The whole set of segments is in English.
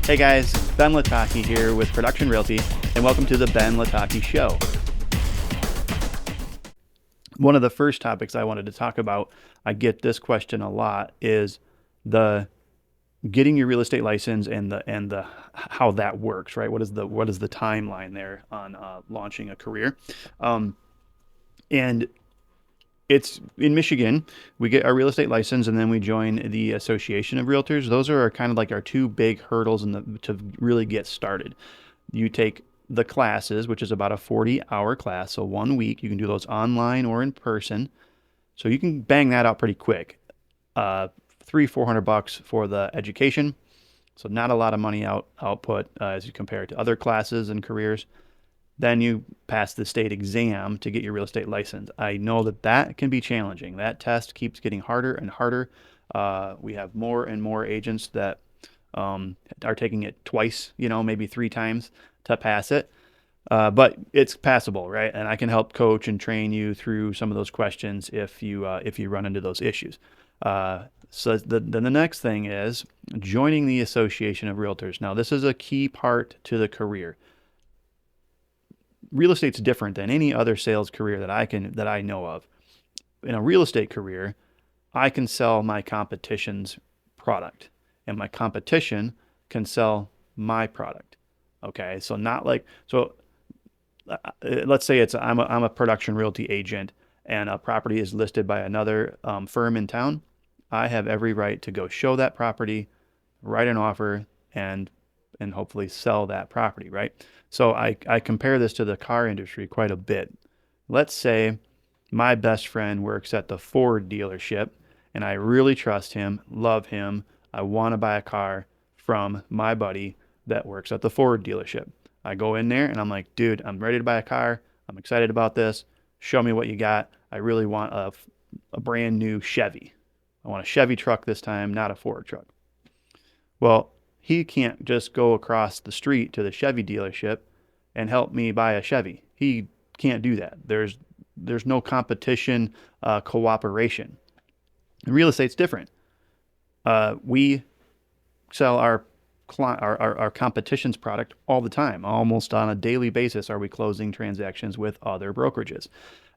Hey guys, Ben Lataki here with Production Realty, and welcome to the Ben Lataki Show. One of the first topics I wanted to talk about, I get this question a lot, is the getting your real estate license and the how that works, right? What is the timeline there on launching a career? And it's in Michigan. We get our real estate license and then we join the Association of Realtors. Those are kind of like our two big hurdles to really get started. You take the classes, which is about a 40-hour class, so 1 week. You can do those online or in person. So you can bang that out pretty quick. $300-400 for the education. So not a lot of money output as you compare it to other classes and careers. Then you pass the state exam to get your real estate license. I know that can be challenging. That test keeps getting harder and harder. We have more and more agents that are taking it twice, maybe 3 times to pass it. But it's passable, right? And I can help coach and train you through some of those questions if you run into those issues. So the next thing is joining the Association of Realtors. Now, this is a key part to the career. Real estate's different than any other sales career that I know of. In a real estate career, I can sell my competition's product, and my competition can sell my product. Okay, so let's say I'm a production realty agent, and a property is listed by another firm in town. I have every right to go show that property, write an offer, and hopefully sell that property, right? So I compare this to the car industry quite a bit. Let's say my best friend works at the Ford dealership, and I really trust him, love him. I want to buy a car from my buddy that works at the Ford dealership. I go in there and I'm like, dude, I'm ready to buy a car. I'm excited about this. Show me what you got. I really want a brand new Chevy. I want a Chevy truck this time, not a Ford truck. Well, he can't just go across the street to the Chevy dealership and help me buy a Chevy. He can't do that. There's no competition, cooperation. In real estate's different. We sell our competition's product all the time. Almost on a daily basis are we closing transactions with other brokerages.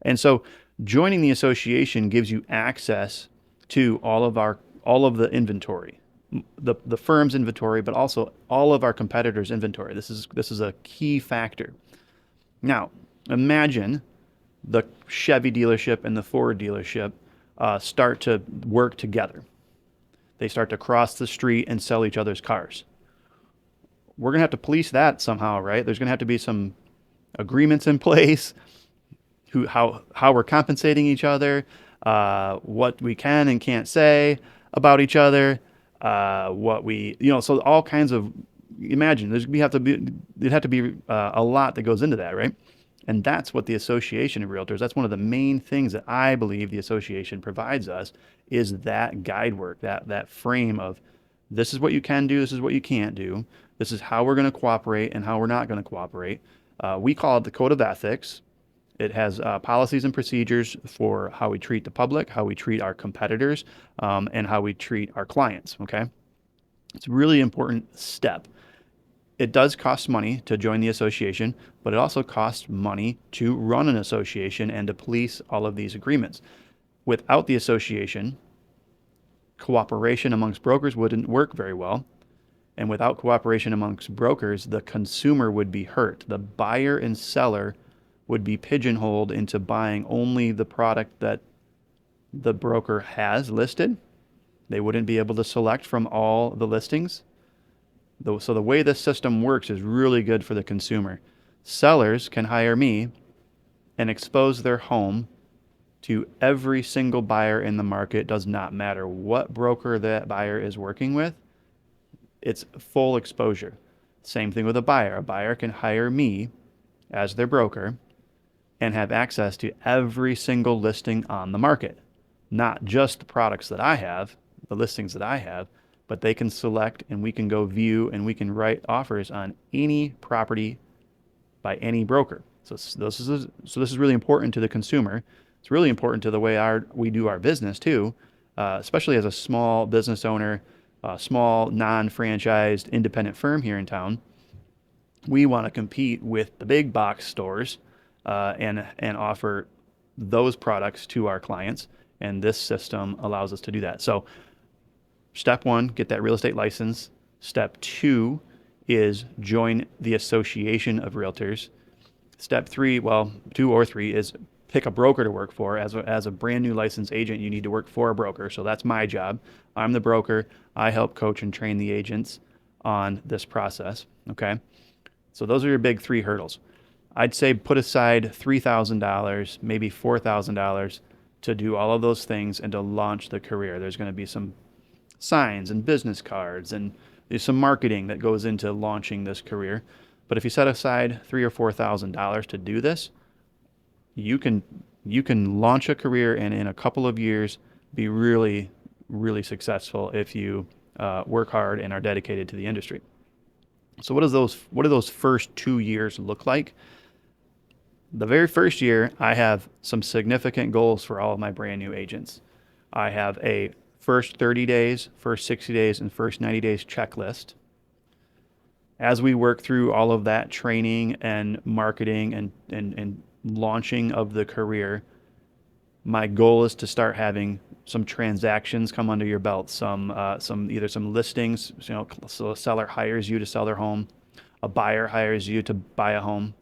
And so joining the association gives you access to all of the inventory. The firm's inventory, but also all of our competitors' inventory. This is a key factor. Now, imagine the Chevy dealership and the Ford dealership start to work together. They start to cross the street and sell each other's cars. We're gonna have to police that somehow, right? There's gonna have to be some agreements in place. How we're compensating each other, what we can and can't say about each other. So all kinds of, imagine there'd have to be a lot that goes into that, right? And that's what the Association of Realtors, that's one of the main things that I believe the association provides us, is that guide work, that frame of this is what you can do, this is what you can't do, this is how we're going to cooperate and how we're not going to cooperate. We call it the Code of Ethics. It has policies and procedures for how we treat the public, how we treat our competitors, and how we treat our clients, okay? It's a really important step. It does cost money to join the association, but it also costs money to run an association and to police all of these agreements. Without the association, cooperation amongst brokers wouldn't work very well. And without cooperation amongst brokers, the consumer would be hurt. The buyer and seller would be pigeonholed into buying only the product that the broker has listed. They wouldn't be able to select from all the listings. So the way this system works is really good for the consumer. Sellers can hire me and expose their home to every single buyer in the market. Does not matter what broker that buyer is working with. It's full exposure. Same thing with a buyer. A buyer can hire me as their broker and have access to every single listing on the market. Not just the products that I have, the listings that I have, but they can select and we can go view and we can write offers on any property by any broker. So this is really important to the consumer. It's really important to the way we do our business too, especially as a small business owner. small, non-franchised, independent firm here in town, we want to compete with the big box stores and offer those products to our clients. And this system allows us to do that. So step one, get that real estate license. Step two is join the Association of Realtors. Step three, well, two or three, is pick a broker to work for. As a brand new licensed agent, you need to work for a broker. So that's my job. I'm the broker. I help coach and train the agents on this process. Okay. So those are your big three hurdles. I'd say put aside $3,000, maybe $4,000 to do all of those things and to launch the career. There's going to be some signs and business cards, and there's some marketing that goes into launching this career. But if you set aside $3,000 or $4,000 to do this, you can launch a career and in a couple of years be really, really successful if you work hard and are dedicated to the industry. So what do those first 2 years look like? The very first year, I have some significant goals for all of my brand new agents. I have a first 30 days, first 60 days, and first 90 days checklist. As we work through all of that training and marketing and launching of the career, my goal is to start having some transactions come under your belt, some either some listings, so a seller hires you to sell their home, a buyer hires you to buy a home,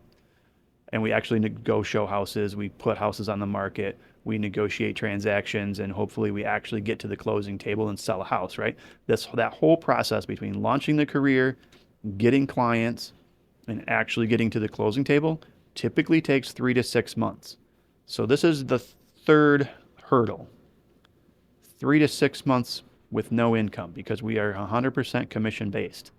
and we actually go show houses, we put houses on the market, we negotiate transactions, and hopefully we actually get to the closing table and sell a house, right? That whole process between launching the career, getting clients, and actually getting to the closing table typically takes 3 to 6 months. So this is the third hurdle. 3 to 6 months with no income because we are 100% commission based.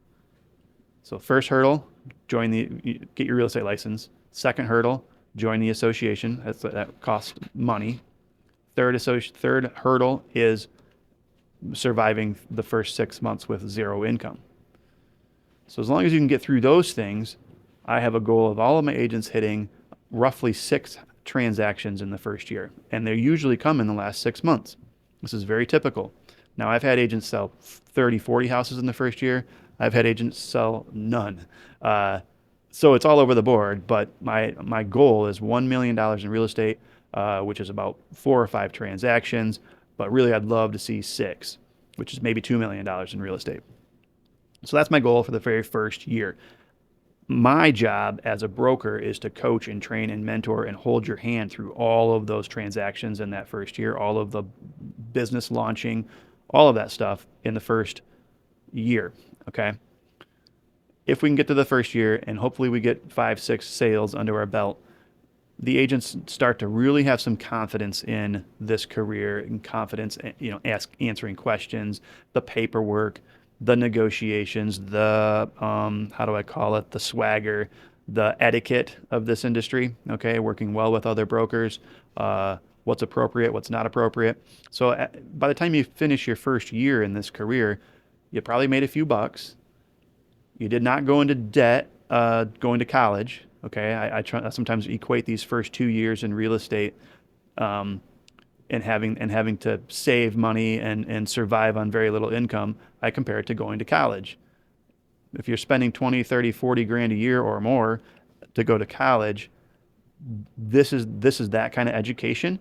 So first hurdle, get your real estate license. Second hurdle, join the association. That costs money. Third hurdle is surviving the first 6 months with zero income. So as long as you can get through those things, I have a goal of all of my agents hitting roughly 6 transactions in the first year. And they usually come in the last 6 months. This is very typical. Now, I've had agents sell 30, 40 houses in the first year. I've had agents sell none. So it's all over the board, but my goal is $1 million in real estate, which is about 4 or 5 transactions, but really I'd love to see 6, which is maybe $2 million in real estate. So that's my goal for the very first year. My job as a broker is to coach and train and mentor and hold your hand through all of those transactions in that first year, all of the business launching, all of that stuff in the first year, okay? If we can get to the first year and hopefully we get 5, 6 sales under our belt, the agents start to really have some confidence in this career and confidence, answering questions, the paperwork, the negotiations, the, the swagger, the etiquette of this industry, okay, working well with other brokers, what's appropriate, what's not appropriate. So by the time you finish your first year in this career, you probably made a few bucks. You did not go into debt going to college, okay? I sometimes equate these first 2 years in real estate and having to save money and survive on very little income. I compare it to going to college. If you're spending 20, 30, 40 grand a year or more to go to college, this is that kind of education.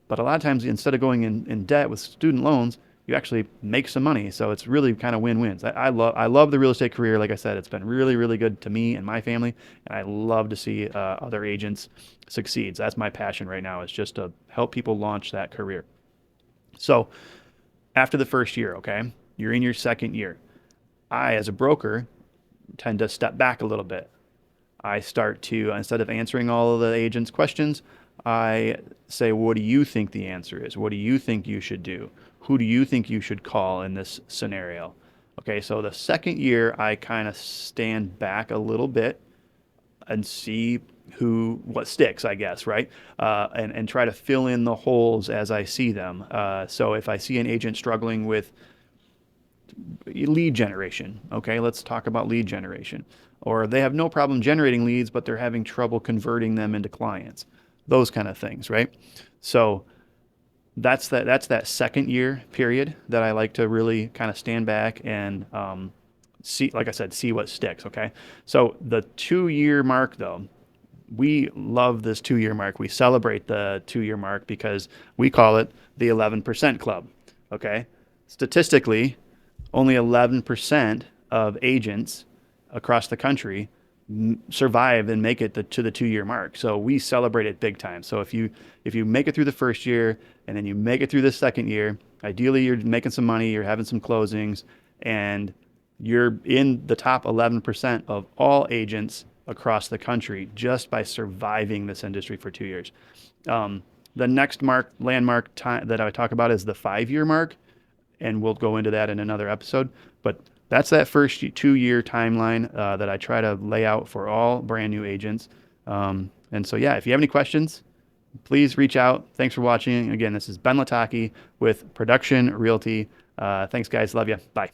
But a lot of times, instead of going in debt with student loans, you actually make some money. So it's really kind of win-wins. I love the real estate career. Like I said, it's been really, really good to me and my family. And I love to see other agents succeed. So that's my passion right now, is just to help people launch that career. So after the first year, okay, you're in your second year. I, as a broker, tend to step back a little bit. I start to, instead of answering all of the agents' questions, I say, what do you think the answer is? What do you think you should do? Who do you think you should call in this scenario? Okay, so the second year, I kind of stand back a little bit and see what sticks, I guess, right? And try to fill in the holes as I see them. So if I see an agent struggling with lead generation, okay, let's talk about lead generation. Or they have no problem generating leads, but they're having trouble converting them into clients. Those kind of things, right? So That's that second year period that I like to really kind of stand back and see, like I said, see what sticks. Okay, so the 2 year mark though, we love this 2 year mark. We celebrate the 2 year mark because we call it the 11% club. Okay, statistically, only 11% of agents across the country survive and make it to the 2 year mark. So we celebrate it big time. So if you make it through the first year and then you make it through the second year, ideally you're making some money, you're having some closings, and you're in the top 11% of all agents across the country just by surviving this industry for 2 years. The next landmark time that I talk about is the 5 year mark, and we'll go into that in another episode. But that's that first 2 year timeline that I try to lay out for all brand new agents. And so, yeah, if you have any questions, please reach out. Thanks for watching. Again, this is Ben Lataki with Production Realty. Thanks, guys. Love you. Bye.